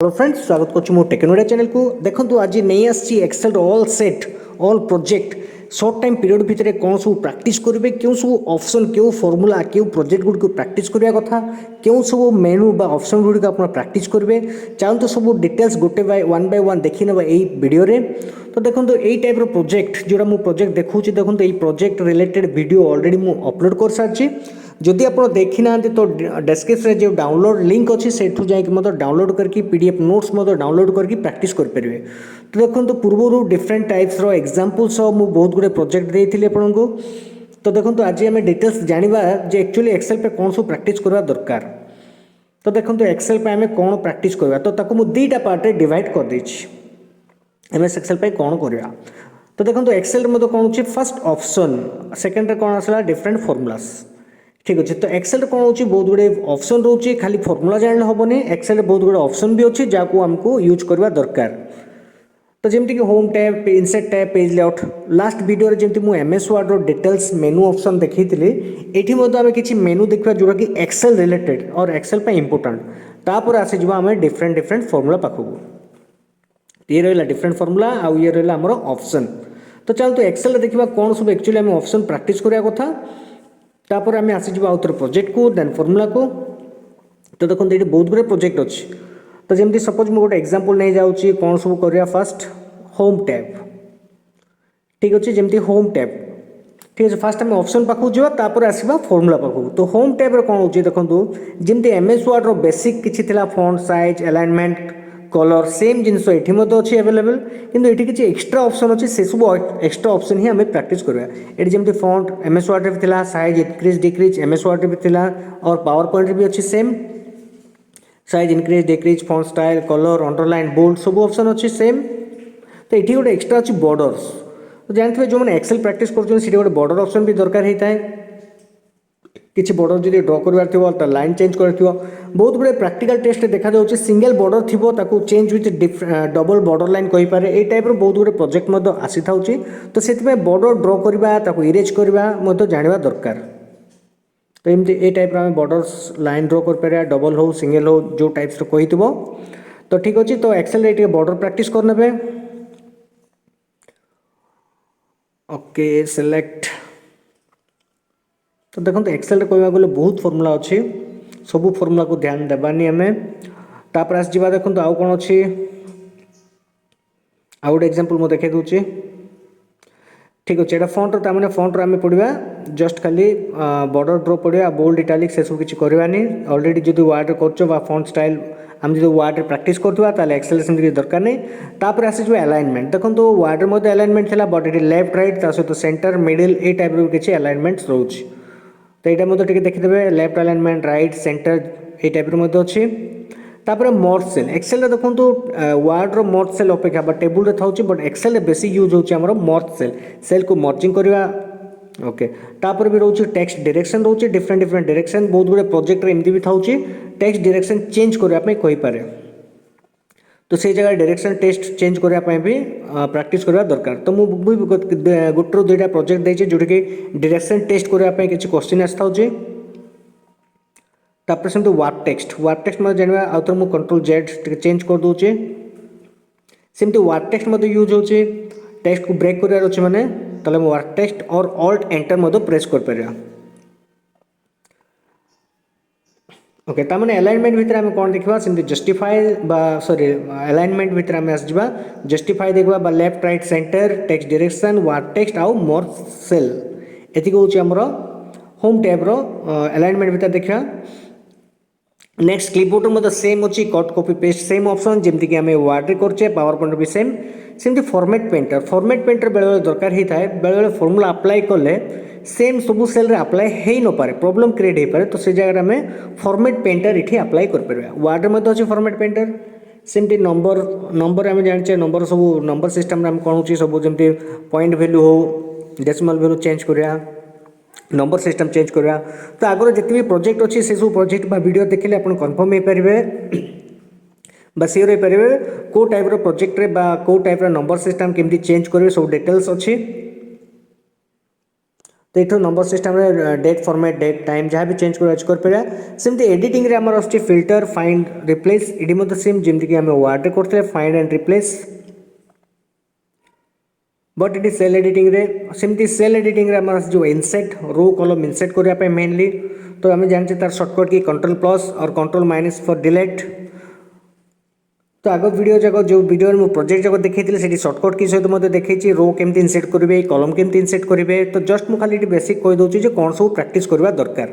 Hello friends, स्वागत करुँ मो टेक्नोलोजी चैनल को। देखो आज नहीं आसी Excel all set all project short time period भितर कौन सब प्रैक्टिस करेंगे, क्यों सब ऑप्शन क्यों फॉर्मूला क्यों प्रोजेक्ट गुड़ को प्रैक्टिस करने कथा, क्यों सब मेनू बा ऑप्शन गुड़ आप प्रैक्टिस करेंगे। चाहूँ तो सब डिटेल्स गोटे बाय वन देखी ना यही वीडियो रे। तो देखो यही टाइप प्रोजेक्ट जोड़ा मुझे प्रोजेक्ट देखूँ, देखो ये प्रोजेक्ट रिलेटेड वीडियो ऑलरेडी मुझे अपलोड कर सारी। जदि आप देखी ना तो डिस्क्रिप्शन जो डाउनलोड लिंक अच्छी से जाकि डाउनलोड करके पीडीएफ नोट्स डाउनलोड करके प्रैक्टिस करेंगे। तो देखो पूर्व डिफरेंट टाइप्स एग्जांपल्स मुझे बहुत गुड़े प्रोजेक्ट देती आपको। तो देखो आज आम डिटेल्स जाना जे एक्चुअली एक्सेल पे कौन सब प्रैक्टिस करवा दरकार। तो देखो एक्सेल पे आम कौन प्रैक्टिस करवा, तो मुझे दुईटा पार्ट में डिवाइड कर देछि एम एस एक्सेल पे कौन करवा। तो देखो एक्सेल मतलब कौन हो, फर्स्ट ऑप्शन, सेकेंड कौन आसला डिफरेंट फॉर्मूलास। ठीक अच्छे। तो एक्सेल कौन हो, बहुत गुड़े ऑप्शन रोचे, खाली फॉर्मूला जानले हेनी। एक्सेल बहुत गुड़े ऑप्शन भी अच्छे जहाँ आमको यूज करवा दरकार। तो जमती कि home tab, insert tab, page layout, last video जमती मु एमएस वर्ड रो डिटेल्स मेनू ऑप्शन देखी एठी मध्य आमे किछि मेनू देखा जोड़ा कि एक्सेल रिलेटेड और एक्सेल पे इंपोर्टेंट। तापर आसे जिवा आमे डिफरेंट डिफरेंट फॉर्मूला पाखु। ये रहा डिफरेंट फॉर्मूला आउ ये रहा आमर ऑप्शन। तो चलते एक्सेल देखा कौन सब एक्चुअली आम ऑप्शन प्रैक्टिस करवा कथा। तापर आम आसीज आउ थे प्रोजेक्ट को, देन फॉर्मूला को। तो देखो ये बहुत गुड़े प्रोजेक्ट अच्छे। तो जमती सपोज मुझे गोटे एग्जांपल नहीं जाऊँगी कौन सब करवा। फर्स्ट होम टैब, ठीक अच्छे, जमती होम टैब, ठीक है। फास्ट आम ऑप्शन पाखु जापर आसवा फॉर्मूला पाखु। तो होम टैब रे कौन हो देखो जमती एमएस वर्ड रो बेसिक किछि थिला font size alignment colour same जिनस ये अच्छी अवेलेबल, किंतु ये किसी एक्सट्रा ऑप्शन अच्छे से सब एक्सट्रा ऑप्शन ही आम प्रैक्टिस करवा। ये जमती फॉन्ट एमएस वर्ड रे थिला, size increase decrease MS Word रे थिला, और पावर पॉइंट भी अच्छी same, size increase decrease font style colour underline bold सब ऑप्शन अच्छी सेम। तो ये गोटे एक्सट्रा अच्छी बॉर्डर्स। तो जानते हैं जो मैंने एक्सेल प्रैक्टिस कर गोटे बॉर्डर ऑप्शन भी दरकार होता है। किसी बॉर्डर जब ड्र कर लाइन चेंज कर बहुत गुड़े प्रैक्टिकल टेस्ट देखा जाऊँगी सिंगल बॉर्डर थी change with double border line कहीपर ये टाइप बहुत गुड़े प्रोजेक्ट आसी था। तो से बॉर्डर ड्र करवा इरेज करवा जाना दरकार। तो एमती ये टाइप आम बॉर्डर्स लाइन ड्र कर डबल हो सिंगल हो जो टाइप्स कही। तो ठीक अच्छे। तो एक्सेल रे बॉर्डर प्रैक्टिस करने। Okay select. तो देखो एक्सेल कहवा गले बहुत फॉर्मूला अच्छी, सबू फॉर्मूला को ध्यान देवानी आम। तापर आस जा देखो आउ कौन अच्छी आउ गोटे एग्जांपल मुझे देखे दूसरी। ठीक अच्छे। यहाँ फॉन्ट मैंने फॉन्ट आम पढ़ा जस्ट खाली बॉर्डर ड्र पढ़ा बोल्ड इटालिक से सब किसी करवानी। ऑलरेडी जो वार्ड कर फॉन्ट स्टाइल आम जो वार्ड प्रैक्टिस करवा एक्सेल से दरकार नहीं। तापर आसीज अलाइनमेंट। देखो तो वार्ड में अलाइनमेंट था बट ये लेफ्ट राइट सहित सेंटर मिडिल ये टाइप किसी अलाइनमेंट रोचे। तो यहाँ मतलब देखिए लेफ्ट अलाइनमेंट राइट सेंटर ये टाइप अच्छी। तापर मर्ज सेल एक्सेल देखो वार्ड रो मर्ज सेल अपेक्षा टेबुल था बट एक्सेल बेसी यूज होमर मर्ज सेल को मर्जिंग करवा। ओके। तापर भी रोचे टेक्स्ट डायरेक्शन रोचे डिफरेंट डिफरेंट डायरेक्शन बहुत गुड़े प्रोजेक्ट एमती भी था टेक्स्ट डायरेक्शन चेंज करने कहीपर। तो से जगह डायरेक्शन टेस्ट चेंज करने भी प्रैक्टिस करवा दरकार। तो मुझे गोटे दुईटा प्रोजेक्ट देती जोटा कि डायरेक्शन टेस्ट करने किसी क्वेश्चन आसता। तापर से वार्ड टेक्स्ट मैं जानवा आउ थे मुझे कंट्रोल जेड चेंज कर दूचे। सेमती वार्ड टेक्स्ट यूज हो टेक्स्ट को ब्रेक करार अच्छे मैंने ताले वार्ड टेक्स्ट और ऑल्ट एंटर प्रेस कर पार। ओके। तार अलाइनमेंट भितर आम कौन देखा सेमती जस्टिफाई सॉरी अलाइनमेंट भितर आम आसवा जस्टिफाई देखा left right centre text direction ward text आउ मर्ज सेल एति हूँ आमर होम टैब रो अलाइनमेंट भितर देखा। नेक्स्ट क्लिपबोर्ड मतलब सेम अच्छी cut copy paste same option जमती कि आम वार्ड करे पावर पॉइंट भी सेम। सेमती फॉर्मेट पेंटर बेले दरकार होता है बेले फॉर्मूला अप्लाई कले सेम सबू सेल अप्लाई हो न पारे प्रॉब्लम क्रिएट हो पारे। तो से जगह आम फॉर्मेट पेंटर ये अप्लाई कर वार्ड में अच्छे फॉर्मेट पेंटर। सेमती नंबर आम जाने नंबर सब नंबर सिस्टम कौन हो सब जमी पॉइंट वैल्यू हो डेसिमल वैल्यू चेंज करा नंबर सिस्टम चेंज करवा। तो आगर जिते भी प्रोजेक्ट अच्छी से सब प्रोजेक्ट वीडियो देखिले आप कन्फर्म हो पारे सियोर हो पारे कौ टाइप प्रोजेक्ट रे कौ टाइप नंबर सिस्टम केमती चेंज करेंगे सब डिटेल्स अच्छी। तो तो ये number system date format date time जहाँ भी चेंज करमती एडिटिंग आमर आसुच्छी फिल्टर फाइंड रिप्लेस ये सेम जमीक आम वर्ड करते फाइंड एंड रिप्लेस बट ये सेल एडिटिंग सेमती सेल एडिटिंग आम जो इनसेट रो कलम इनसेट करने मेनली तो आम जानते तार सर्टकट की कंट्रोल प्लस और कंट्रोल माइनस फॉर डिलीट तो आग वीडियो जाक जो वीडियो मुझे प्रोजेक्ट जाक देखी से सर्टकट की सहित देखी रो केमती इनसेट करेंगे कलम केमती इनसेट करेंगे तो जस्ट मुझे खाली बेसिक कहीदे कौन सब प्रैक्टिस करवा दरकार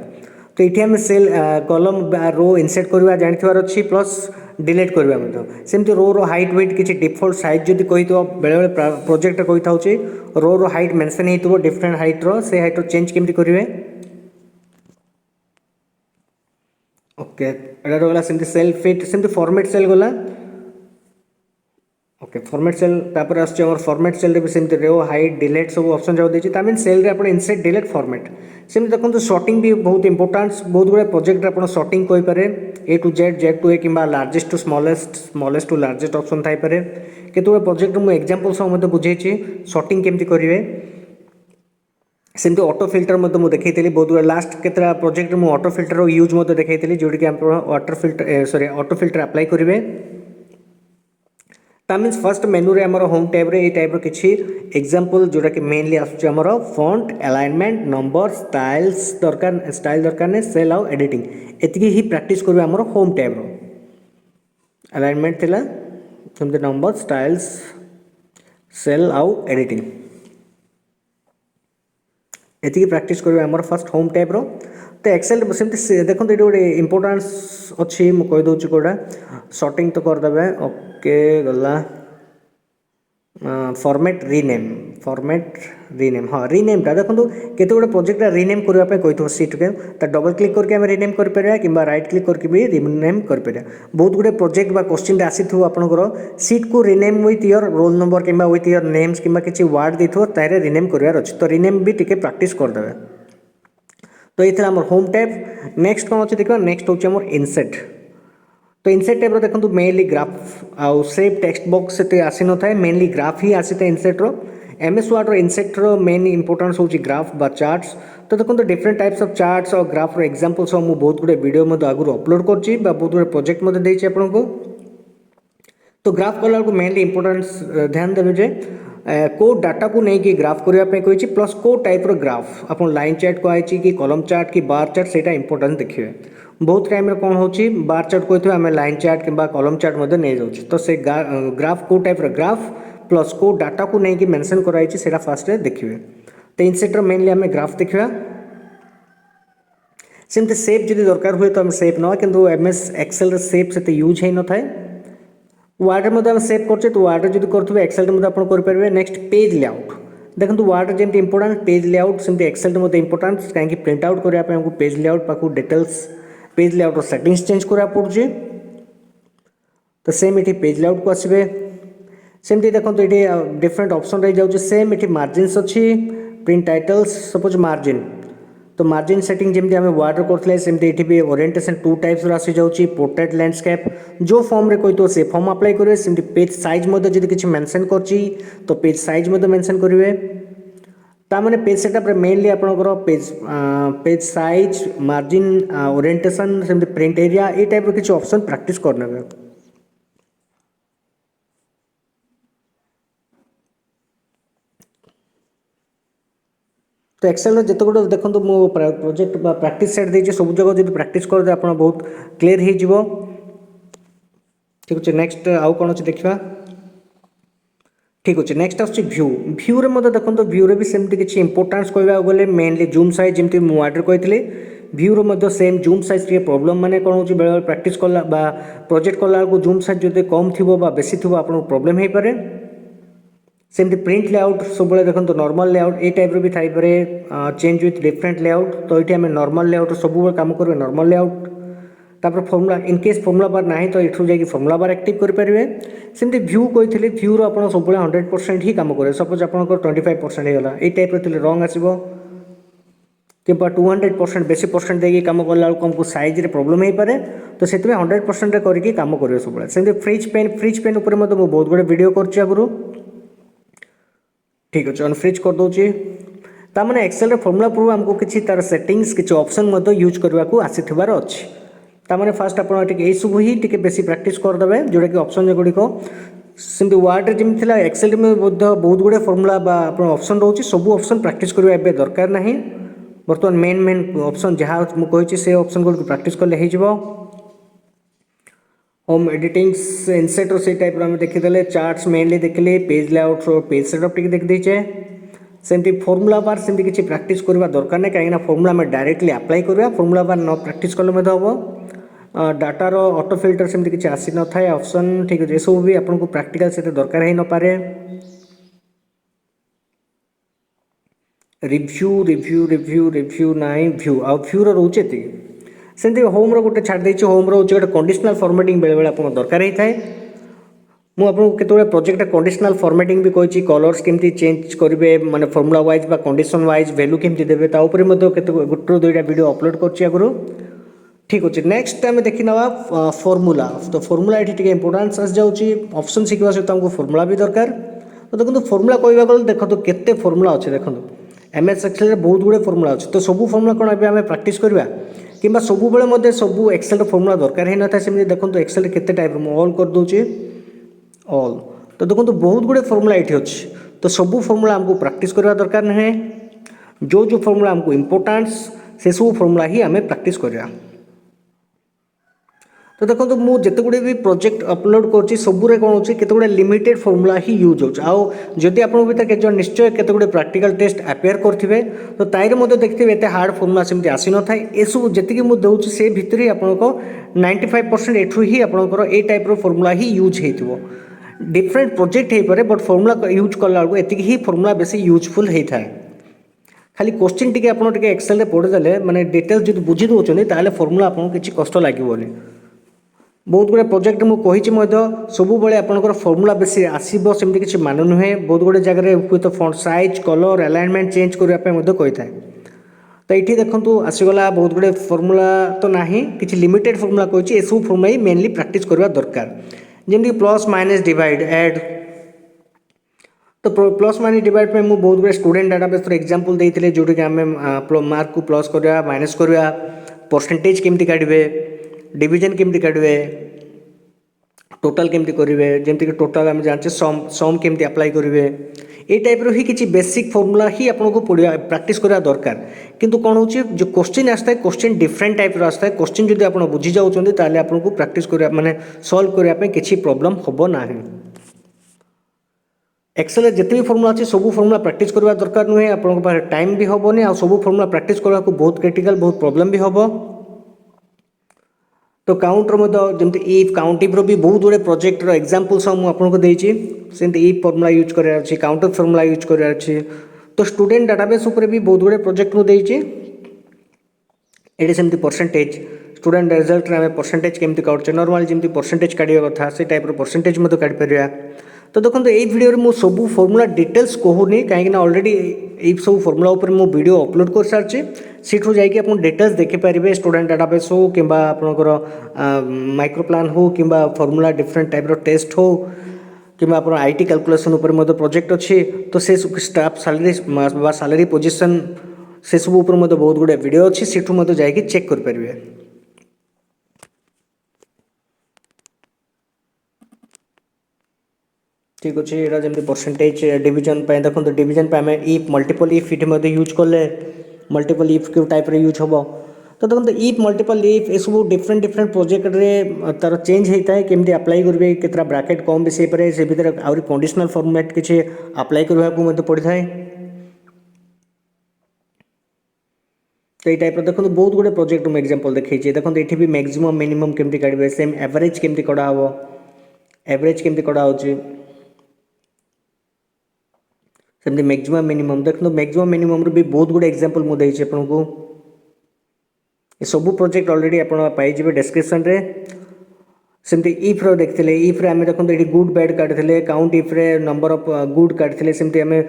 तो ये आम सेल कलम रो इनसेट करवा जानवर अच्छी प्लस डिलीट करवा सेमती रो हाइट वेट किसी डिफॉल्ट साइज जब कही बेले बेले प्रोजेक्ट कही था रो हाइट मेंशन हो डिफरेंट हाइट्र से हाइट्र चेंज केमती करेंगे ओके एटा रहा सेमती सेल फिट सेमती फॉर्मेट सेल गला ओके फॉर्मेट सेल तापर आसमर फॉर्मेट सेल भी सेमती रो हाइट डिलीट सब ऑप्शन जाक देती मीन सेल आप इनसेट डिलीट फॉर्मेट सेमती देखो सॉर्टिंग भी बहुत इंपोर्टेंट बहुत गुड़ा प्रोजेक्ट आप सॉर्टिंग कहींपे A to Z to A कि largest to smallest to largest option थाईपे केतुए प्रोजेक्ट मुझे एग्जांपल सब बुझे सॉर्टिंग केमती करेंगे सेमती ऑटो फिल्टर मुझे देखी बहुत गुड़ा लास्ट केतरा प्रोजेक्ट मुझे ऑटो फिल्टर यूज देखी जोटी कि आप water filter sorry auto filter apply करेंगे ता मीन्स फर्स्ट मेनू रे हमर होम टैब रे ए टाइप रो किछि एग्जांपल जोटा कि मेनली आसुछि हमर फॉन्ट अलाइनमेंट नंबर स्टाइल दरकार ने सेल आउ एडिटिंग एतिकी ही प्रैक्टिस करबे हमर होम टैब रो अलाइनमेंट थिला सेमते नंबर स्टाइल्स सेल आउ एडिटिंग एतिकी प्रैक्टिस करबे हमर फर्स्ट होम टैब रो तो एक्सेल सेमती देखो ये गोटे इंपोर्टान्स अच्छी मुझे कहीदे कौटा सॉर्टिंग तो करदे ओके गला फॉर्मेट रीनेम हाँ रीनेमटा देखो केते गुड़े प्रोजेक्ट रीनेम करने कही सीट के डबल क्लिक करके रीनेम कर कि रईट क्लिक करके भी रीनेम कर बहुत गुड़े प्रोजेक्ट बा क्वेश्चन आसी आपंकर सीट को rename with your roll number कि विथ योर नेम्स कि किसी वर्ड देथो तारे रीनेम करार अच्छे तो रीनेम भी टिके प्रैक्टिस करदे तो ये आम होम टैब नेक्स्ट कौन अच्छे देखा नेक्स्ट हूँ आम इनसेट तो इनसेट टैब देखो मेनली ग्राफ आउ सेव टेक्स्ट बॉक्स से आसी न था मेनली ग्राफ ही आसी था insert MS Word insert main importance हूँ ग्राफ बा चार्ट्स तो देखो डिफरेंट टाइप्स ऑफ चार्ट्स और ग्राफ एग्जांपल्स मुझे बहुत गुड़े वीडियो आगुरी अपलोड करछि बहुत गुड़े प्रोजेक्ट देछि आपको तो ग्राफ कला मेनली इंपोर्टेंस ध्यान देवे जे को डाटा को नहीं कि ग्राफ करने कही प्लस को टाइप ग्राफ आप लाइन चार्ट कहुई कि कलम चार्ट कि बार चार्ट से इंपोर्टेंट देखिए बहुत टाइम कौन हो बार चार्ट कही आम लाइन चार्ट कि कलम चार्ट नहीं जाऊँ तो से ग्राफ को टाइप ग्राफ प्लस को डाटा को नहीं कि मेंशन कराई से फास्ट देखिए तो इनसेट मेनली आम ग्राफ देखा सेमती सेप जब दरकार हुए तो आम सेप ना कि एमएस एक्सेल सेप से यूज हो न था वार्ड में सेव करते तो वार्ड जब करेंगे एक्सेल करेंगे नेक्स्ट पेज लेआउट देखो वार्ड जमी इंपोर्टेंट पेज लेआउट सेमती एक्सेल इंपोर्टेंट कहीं प्रिंट आउट करने पेज लेआउट पाक details page layout settings change करा पड़े तो सेम ये पेज लेआउट को आसबे सेमती देखो ये डिफरेंट ऑप्शन रही जाऊँ सेम ये मार्जिन्स अच्छी प्रिंट टाइटल्स सपोज मार्जिन तो मार्जिन सेटिंग जमी आम वार्ड करते सेमती ये भी ओरिएंटेशन टू टाइप्स आसी जाऊँगी पोर्ट्रेट लैंडस्केप जो फॉर्म रे कही से फॉर्म अप्लाई करेंगे सेमती पेज साइज जब किसी मेंशन कर तो पेज साइज मेंशन करेंगे ताने पेज सेटअप मेनली आपंकर पेज साइज मार्जिन ओरिएंटेशन सेमती प्रिंट एरिया ये टाइप किसी ऑप्शन प्रैक्टिस करने तो एक्सेल जिते गुड देखो मो प्रोजेक्ट प्रैक्टिस सेट देती सब जगह जब प्रैक्टिस करदे आप बहुत क्लीयर हो ठीक अच्छे नेक्स्ट आउ कौन अच्छे देखा ठीक अच्छे नेक्स्ट आस भ्यू रे मत देखो भ्यू रे भी सेमती किसी इंपोर्टेंस कहवा गले मेनली जूम साइज जमी मुझे वार्ड कही भ्यू रो सेम जूम साइज टे प्रॉब्लम माने कौन हो बेले प्रैक्टिस कला प्रोजेक्ट कला जूम साइज जो कम थी बेसी थी आप प्रॉब्लम हो पाए सेमती प्रिंट लेआउट सब देखो नॉर्मल लेआउट ए टाइप भी थाईपे चेंज विथ डिफरेंट लेआउट तो ये आम नॉर्मल लेआउट सब कम करेंगे नॉर्मल लेआउट तापर फॉर्मूला इनकेस फॉर्मूला बार ना तो इठू जाकि फॉर्मूला बार एक्टिव करेंगे सेमती भ्यू कही भ्यू आप सब 100% ही कम करेंगे सपोज आप 25% होगा ये टाइप रंग आसो कि 200% बेसी परसेंट देगी कम कला आमको सैज प्रॉब्लम हो पाए तो से 100% करके कम करेंगे सब सेमती फ्रिज पेन उपर बहुत गुड़े वीडियो कर ठीक अच्छे अनफ्रिज कर दूसरी तार एक्सेल फॉर्मूला पूर्व आमको किसी तार सेटिंग्स किसी ऑप्शन यूज करने को आसीथिबार अच्छी तार फास्ट आप सब ही टे बेसी प्रैक्टिस करदे जोटा कि ऑप्शन गुड़िक सेमती वार्ड जमी थी एक्सेल में बहुत गुड़े फॉर्मूला ऑप्शन रोचे सब ऑप्शन प्रैक्टिस करने दरकार ना बर्तमान मेन मेन ऑप्शन जहाँ मुझे से ऑप्शन गुड़ प्रैक्टिस कले हो होम एडिटिंग्स इनसेट से टाइप आम देखीदे चार्ट्स मेनली देखिले पेज लेआउट पेज सेटअप टी देखीचे सेमती फॉर्मूला बार सेमती किसी प्रैक्टिस करवा दरकार नहीं कहीं फॉर्मूला आम डायरेक्टली अप्लाई करवा फॉर्मूला बार न प्रैक्टिस कले हम डाटार ऑटो फिल्टर सेमती किसी आसी न था ऑप्शन ठीक अच्छे सब भी आपको प्रैक्टिकल से दरकार ही न पारे रिव्यू रिव्यू रिव्यू रिव्यू नाई व्यू आ व्यू रोचे सेमती होम गोटे छाड़ देती होम रोचे गोटे कंडीशनल फॉर्मेटिंग बेले बेले आपको दरकार ही थाए मुझे केतबे प्रोजेक्ट कंडीशनल फॉर्मेटिंग भी कही कलर्स केमती चेंज करेंगे माने फॉर्मूला वाइज बा कंडीशन वाइज वैल्यू केमती देवे गोटे दुईटा वीडियो अपलोड कर ठीक अच्छे नेक्स्ट आम देखी ना फॉर्मूला तो फॉर्मूला ये इंपोर्टेंस आस जाऊँगी ऑप्शन शिखा सहित हमको फॉर्मूला भी दरकार तो देखो फॉर्मूला कहवा गले देखो केते फॉर्मूला अच्छे देखो एमएस एक्सेल बहुत गुड़े फॉर्मूला अच्छे तो सब फॉर्मूला कौन आम प्रैक्टिस करवा कि सब बेले सब एक्सेल फॉर्मूला दरकार ही न था सेमती देखो एक्सेल केते टाइप ऑल कर दूची ऑल तो देखो बहुत गुड़े फॉर्मूला ये अच्छे तो सब फॉर्मूला हमको प्रैक्टिस करवा दरकार नहीं जो जो फॉर्मूला हमको इंपोर्टेंस से सब फॉर्मूला ही आम प्रैक्टिस करवा तो देखो तो मुझे गुड़े भी प्रोजेक्ट अपलोड कर सबूरे कौन होते गुड़े लिमिटेड फॉर्मूला ही यूज होदी आप निश्चय केते गुड़े प्रैक्टिकल टेस्ट अपेयर करेंगे तो ताइरे देखते एत हार्ड फॉर्मूला सेमती आसी न था ये सब जी मुझे दूसरी से भितर ही आपको 95% एठू ही आपंकर ए टाइप फॉर्मूला ही यूज हो डिफरेंट प्रोजेक्ट हो पारे बट फॉर्मूला यूज कला एति ही फॉर्मूला बेसी यूजफुल होता है खाली क्वेश्चन टी आप एक्सेल पढ़ीदे माने डिटेल्स जो बुझी दौरान ताले फॉर्मूला आपको किसी कष्ट लगे बहुत गुड़े प्रोजेक्ट मुझे सब बड़े आपंकर फॉर्मूला बेसी आसो सेमती किसी मान नुहे बहुत गुड़े जगह हुए तो font size colour alignment change करने कही था तो ये देखो आसीगला बहुत गुड़े फॉर्मूला तो ना कि लिमिटेड फॉर्मूला कही सब फॉर्मूला ही मेनली प्रैक्टिस करवा दरकार जमी प्लस माइनस डिवाइड एड तो प्लस माइनस डिवाइड में मुझे बहुत गुड़े स्टूडेंट डाटाबेस एग्जांपल देते जोटा कि आम मार्क को प्लस करवा माइनस करवा परसेंटेज केमती काढ़े डिविजन केमती काढ़े टोटाल केमती करेंगे जमीक टोटाल आम जानते सम केमती अप्लाई करेंगे ये टाइप ही किसी बेसिक फॉर्मूला ही आपको पढ़ा प्रैक्टिस करवा दरकार किंतु कौन हो जो क्वेश्चन आता है क्वेश्चन डिफरेंट टाइप आता है क्वेश्चन जब आप बुझी जाऊँच ताले आपको प्रैक्टिस करवा माने सॉल्व करने किसी प्रॉब्लम हम ना एक्सेल जिते भी फॉर्मूला अच्छे सब फॉर्मूला प्रैक्टिस करवा दरकार नुहे आप टाइम भी हेनी आ सब फॉर्मूला प्रैक्टिस करने को बहुत क्रिटिकल बहुत प्रॉब्लम भी हम तो काउंटर जमी इफ काउंट इफ्र भी बहुत गुड़े प्रोजेक्टर एग्जांपल सब मुझे सेमती इफ फॉर्मूला यूज करार अच्छे काउंटर फॉर्मूला यूज करार अच्छे तो स्टूडेंट डाटाबेस उपर भी बहुत गुड़े प्रोजेक्ट मुझे ये सेमती परसेंटेज स्टूडेंट रिजल्ट में परसेंटेज केमती काटुचे नॉर्मल जमी परसेंटेज काढ़ा कथा से टाइप परसेंटेज काढ़ी पार तो देखो ये वीडियो रे मु सब फॉर्मूला डिटेल्स कहूनी कहीं ऑलरेडी ये सब फॉर्मूला उपर मु वीडियो अपलोड कर सारी सीठू जाकि आप डिटेल्स देखिपारे स्टूडेंट डाटाबेस हो कि आपंकर माइक्रोप्लान हो कि फॉर्मूला डिफरेंट टाइप टेस्ट हो कि आप आईटी कैलकुलेशन उपर प्रोजेक्ट अच्छी तो से स्टाफ सैलरी सैलरी पोजीशन से सब उपर बहुत गुड़े वीडियो अच्छी सीठू जाकि चेक करेंगे ठीक अच्छे यहाँ जमी परसेंटेज डिविजन देखो डिविजन आम इफ मल्टीपल इफ ये यूज कले मल्टीपल इफ क्यों टाइप यूज हम तो देखो इफ मल्टीपल इफ ये सब डिफरेंट डिफरेंट प्रोजेक्ट रे तार चेंज होता है केमती अप्लाई करेंगे केतरा ब्राकेट कम बेसी पारे से भितर आउरी कंडीशनल फॉर्मेट किसी अप्लाई करने को पड़ता है तो ये टाइप देखो बहुत गुड़े प्रोजेक्ट मुझे एग्जांपल देखी देखो ये भी मैक्सिमम मिनिमम केमती काढ़े सेम एवरेज केमती कड़ा हम एवरेज केमती कड़ा हो सेमती मैक्सिमम मिनिमम देखो मैक्सिमम मिनिमम भी बहुत गुड़े एग्जांपल मुझे आपको ये सब प्रोजेक्ट ऑलरेडी आप पाइबे डिस्क्रिप्शन रे सेमती इफ्र देखते इफ्रे आम देखो ये गुड बैड काढ़ी काउंट इफ्रे नंबर ऑफ गुड काढ़ी सेमती आम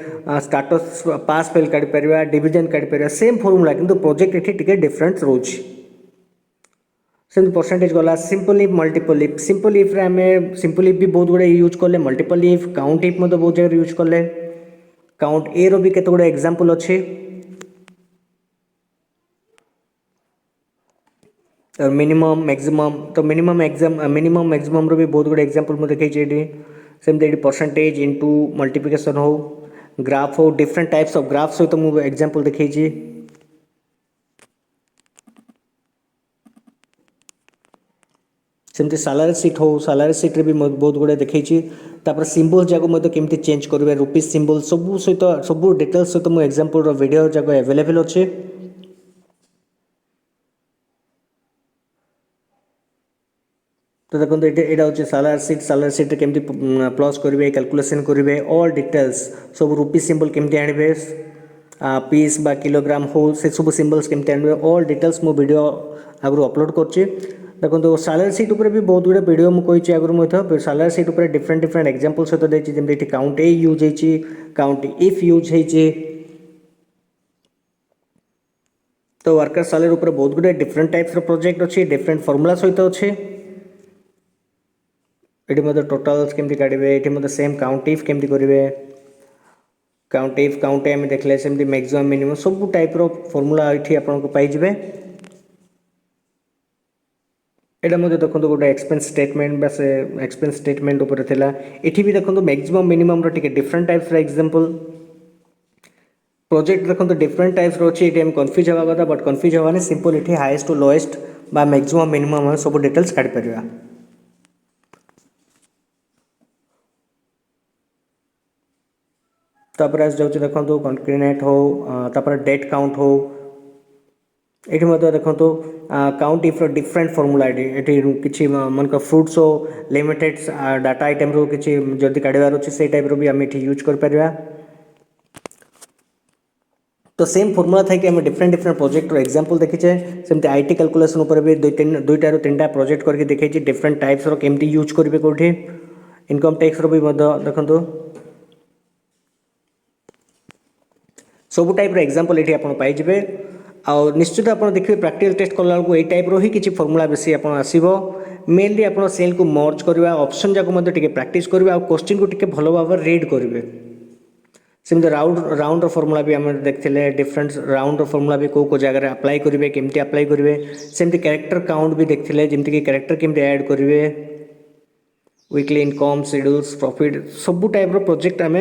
स्टाटस पास फेल काढ़ी पार डिविजन काढ़ी पार सेम फॉर्मूला किंतु प्रोजेक्ट ये डिफरेंस रोच सेमती परसेंटेज गला simple if multiple if simple if आम सिंपल इफ भी बहुत गुड़े यूज कले मल्टीपल इफ काउंट इफ बहुत जगह यूज कले काउंट ए रो भी केते गुड़े एग्जांपल अच्छे मिनिमम मैक्सिमम तो मिनिमम मैक्सिमम रो भी बहुत गुड एग्जांपल मु देखै छी एडी सेमते एडी परसेंटेज इनटू मल्टीप्लिकेशन हो ग्राफ हो डिफरेंट टाइप्स ऑफ ग्राफ सहित मु एग्जांपल देखै छी सेमते सालारी सीट रे भी बहुत गुडे देखै छी तापर सिंबल जाको मते केमती चेंज करबे रुपीस सिंबल सब डिटेल्स सहित मु एग्जांपल रो वीडियो जाको अवेलेबल अछि। तो देखो ये हूँ सालारी सीट केमती प्लस करेंगे कैलकुलेशन करेंगे ऑल डिटेल्स सब रुपी सिंबल केमती आनबे पीस बा किलोग्राम हो से सब सिंबल्स केमती आनबे ऑल डिटेल्स मो वीडियो आगु अपलोड करछि। देखो सालारी सीट उपर भी बहुत गुड़े वीडियो मुझे आगुरी सालारी सीट उपर डिफरेंट डिफरेंट एग्जांपल सहित देछि जेमती काउंट ए यूज होइछि काउंट इफ यूज होइछि। तो वर्कर सालारी उपर बहुत गुड़े डिफरेंट टाइप्स प्रोजेक्ट अच्छी डिफरेंट फॉर्मूला सहित अच्छे ये टोटल्स केमती काढ़े ये सेम काउंट इफ केमती करेंगे काउंट आम देखले सेमती मैक्सिमम मिनिमम सब टाइप रो फॉर्मूला ये आपको पाइबे। एटा मते देखो गोटे एक्सपेंस स्टेटमेंट बस एक्सपेंस स्टेटमेंट ऊपर थिला एठी भी देखो मैक्सिमम मिनिमम रो टिके डिफरेंट टाइप्स रो एग्जांपल प्रोजेक्ट देखो डिफरेंट टाइप्स रो अछि एटी हम कंफ्यूज हवा कथा बट कंफ्यूज हवाने सिंपल एठी हाईएस्ट टू लोएस्ट बा मैक्सिमम मिनिमम सब डिटेल्स काढ परिबा। तापर आस जाउछि देखो कॉन्क्रीनेट हो तापर डेट काउंट हो ये देखो काउंट इफ डिफरेंट फॉर्मूला ये किसी मन का फ्रूट्स हो लिमिटेड डाटा आइटम रो किसी जदि काढ़ार अच्छे से टाइप रो भी आम ये यूज कर परिबा। तो सेम फॉर्मूला था कि आम डिफरेंट डिफरेंट प्रोजेक्ट रो एग्जांपल देखीचे सेमती आईटी कैलकुलेशन ऊपर भी दुईटा रो तीनटा प्रोजेक्ट करके देखी डिफरेंट टाइप्स रो केमती यूज करेंगे कौटी इनकम टैक्स रो भी देखो सब टाइप रो एग्जांपल ये आप पाइबे आउ निश्चित आप देखिए प्रैक्टिकल टेस्ट कला ये टाइप रो ही किसी फॉर्मूला बेसी आप आसो मेनली आप सेल को मर्ज करवा ऑप्शन जाक प्रैक्टिस करवा आ क्वेश्चन को टिके भल भाव रीड करेंगे सेमती राउंड फॉर्मूला भी आम देखते डिफरेंट राउंड फॉर्मूला भी कौ जगह अप्लाई करेंगे केमती अप्लाई करेंगे सेमती कैरेक्टर काउंट भी देखते जमीक कैरेक्टर केमती ऐड करेंगे वीकली इनकम शेड्यूल्स प्रॉफिट सब टाइप रो प्रोजेक्ट आम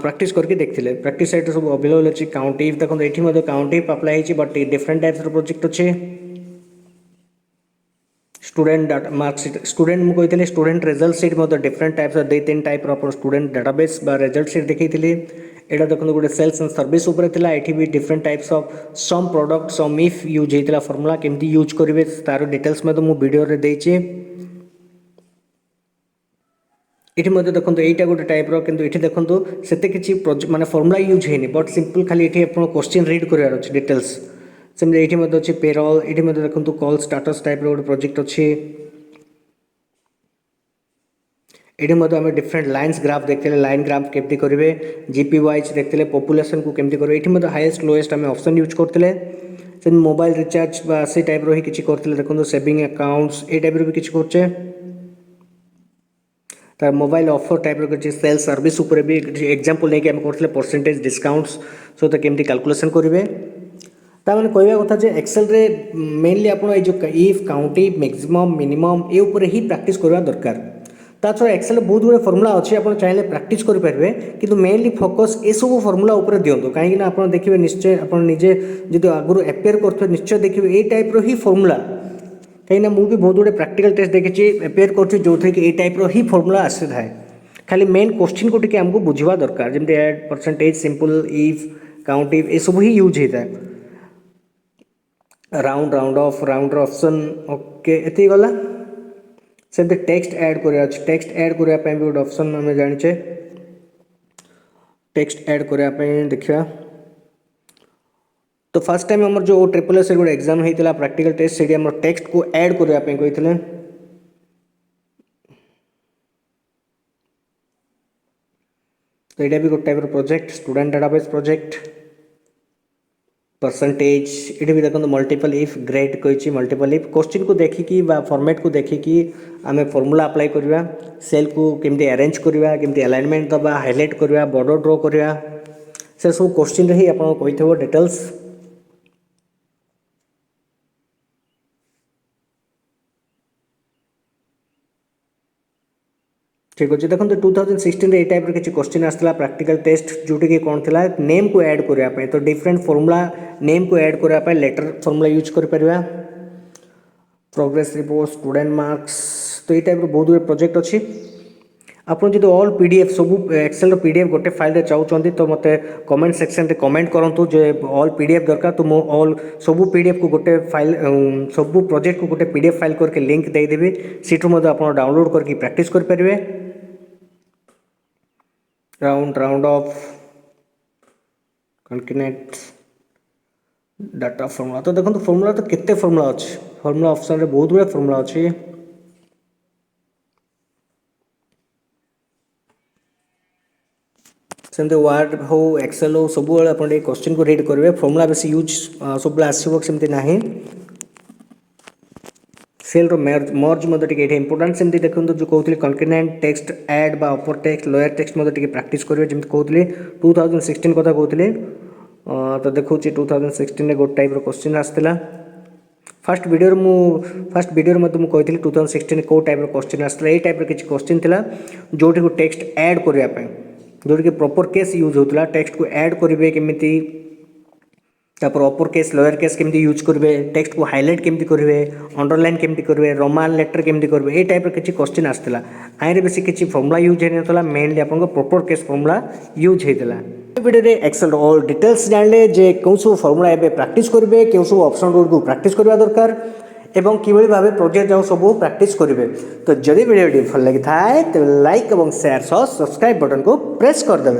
प्रैक्टिस करके देखते प्रैक्टिस साइट सब अवेलेबल अच्छी काउंट इफ देखो ये काउंट इफ अप्लाई होती बट डिफरेंट टाइप्स रो प्रोजेक्ट अच्छे स्टूडेंट डाटा मार्कशीट स्टूडेंट मुझे student result sheet different types दे तीन टाइप स्टूडेंट डाटाबेस बा रिजल्ट सीट देखी एटा देखो गोटे सेल्स एंड सर्विस उपर थिला एठी भी different types of sum product sum if use होइतिला फॉर्मूला केमती यूज करेंगे तार डिटेल्स में तो मु वीडियो रे देछि ये देखो यहीटा गोटे टाइप रो किंतु ये देखो से किसी माने फॉर्मूला यूज है बट सिंपल खाली ये क्वेश्चन रीड करार अच्छे डिटेल्स सेमती ये अच्छे पेरोल ये देखो कॉल स्टाटस टाइप रो गोटे प्रोजेक्ट अच्छे ये आम डिफरेंट लाइन्स ग्राफ देखते लाइन ग्राफ केमती करेंगे जीपी वाइज देखते पॉपुलेशन को केमती करेंगे ये हाईएस्ट लोएस्ट आम ऑप्शन यूज करते से मोबाइल रिचार्ज बा से टाइप रो ही किसी करते देखो सेविंग अकाउंट्स ये टाइप रो भी किसी करचे तार मोबाइल ऑफर टाइप रो किसी सेल सर्विस उपर भी एग्जांपल नहीं कि आम करते परसेंटेज डिस्काउंट्स सो तो केमती कैलकुलेशन करेंगे ताने कहवा कथा जे एक्सेल रे मेनली आप जो if count if maximum minimum ये ऊपर ही प्रैक्टिस करवा दरकार ता छड़ा एक्सेल बहुत गुड़े फॉर्मूला अच्छी आप चाहिए प्रैक्टिस करेंगे कि मेनली फोकस ये सब फॉर्मूला उपर दिंतु कहीं आप देखिए निश्चय आप निजे जो आगुरी एपेयर करते निश्चय देखिए ये टाइप रो ही फॉर्मूला कहीं मुझे बहुत गुड़े प्रैक्टिकल टेस्ट देखी एपेयर कर जो थे टाइप रो ही फॉर्मूला आसी थाए खाली मेन क्वेश्चन को टिके आमको बुझवा दरकार जमी add percentage simple if count if ये सब ही यूज होता है round round off round option okay ये गला सेमती टेक्स्ट ऐड करा टेक्स्ट ऐड करने भी गोटे ऑप्शन आम जाने टेक्स्ट ऐड करने देखा तो फर्स्ट टाइम आम जो ट्रिपल एस गोटे एग्जाम होता प्रैक्टिकल टेस्ट से टेक्स्ट को ऐड करने कहते तो यहाँ भी गोटे type project student database project percentage ये भी देखो मल्टीपल इफ ग्रेड कही मल्टीपल इफ क्वेश्चन को देखिकी फॉर्मेट को देखिकी आम फॉर्मूला अप्लाई करवा सेल को केमती अरेंज करवा केमती अलाइनमेंट दबा हाइलाइट करवा बॉर्डर ड्रॉ करवा से सब क्वेश्चन ही आपको कही डिटेल्स ठीक अच्छे देखो 2016 ये टाइप किसी क्वेश्चन आसला प्रैक्टिकल टेस्ट जोटी कि कौन थी नेम को ऐड करने तो डिफरेंट फॉर्मूला नेम को ऐड करने लेटर फॉर्मूला यूज कर प्रोग्रेस रिपोर्ट स्टूडेंट मार्क्स तो ये टाइप बहुत गुड प्रोजेक्ट अच्छी आपन जो ऑल पीडीएफ सब एक्सेल पीडीएफ गोटे फाइल रे चाहते तो मत कमेंट सेक्शन रे कमेंट करूँ जो ऑल पीडीएफ दरकार तो मो ऑल सब पीडीएफ को गोटे फाइल सब प्रोजेक्ट को गोटे पीडीएफ फाइल करके लिंक देदेवी सीटू आप डाउनलोड करके प्रैक्टिस करेंगे round of continent data formula तो देखो फॉर्मूला तो केते फॉर्मूला अच्छे फॉर्मूला ऑप्शन रे बहुत गुड फॉर्मूला अच्छे सेमती वर्ड हो एक्सेल हो सब आप क्वेश्चन को रीड करेंगे फॉर्मूला बेस यूज सब आसो सेमती ना सेल मर्ज इंपोर्टेंट सेमती देखो जो कहते कॉन्टिनेंट टेक्स्ट ऐड बा अपर टेक्स्ट लोअर टेक्स्ट प्रैक्टिस करेंगे जमी कहते 2016 कथा कहते तो देखो 2016 गोटे टाइप क्वेश्चन आसाला फास्ट वीडियो मुझे कही 2016 कौ टाइप क्वेश्चन आसाला ये टाइप किसी क्वेश्चन था जोटी को टेक्स्ट ऐड करने जोटी कि प्रॉपर केस यूज होता टेक्स्ट को ऐड करेंगे केमिति तापर अपर केस लोअर केस केमती यूज करेंगे टेक्स्ट को हाईलाइट केमती करेंगे अंडरलाइन केमती करेंगे रोमान लेटर केमती करेंगे ये टाइप किसी क्वेश्चन आसाला आईरे बेसी किसी फॉर्मूला यूज होता मेनली आपको प्रॉपर केस फॉर्मूला यूज होता वीडियो रे एक्सेल ऑल डिटेल्स जानले जे कौन सब फॉर्मूला एबे प्रैक्टिस करेंगे कौन सब ऑप्शन गुड को प्रैक्टिस करबा दरकार एवं किभली भाबे प्रोजेक्ट जाओ सब प्रैक्टिस करेंगे तो जदि वीडियो भल लगी थाए तो लाइक और शेयर सह सब्सक्राइब बटन को प्रेस कर देवे।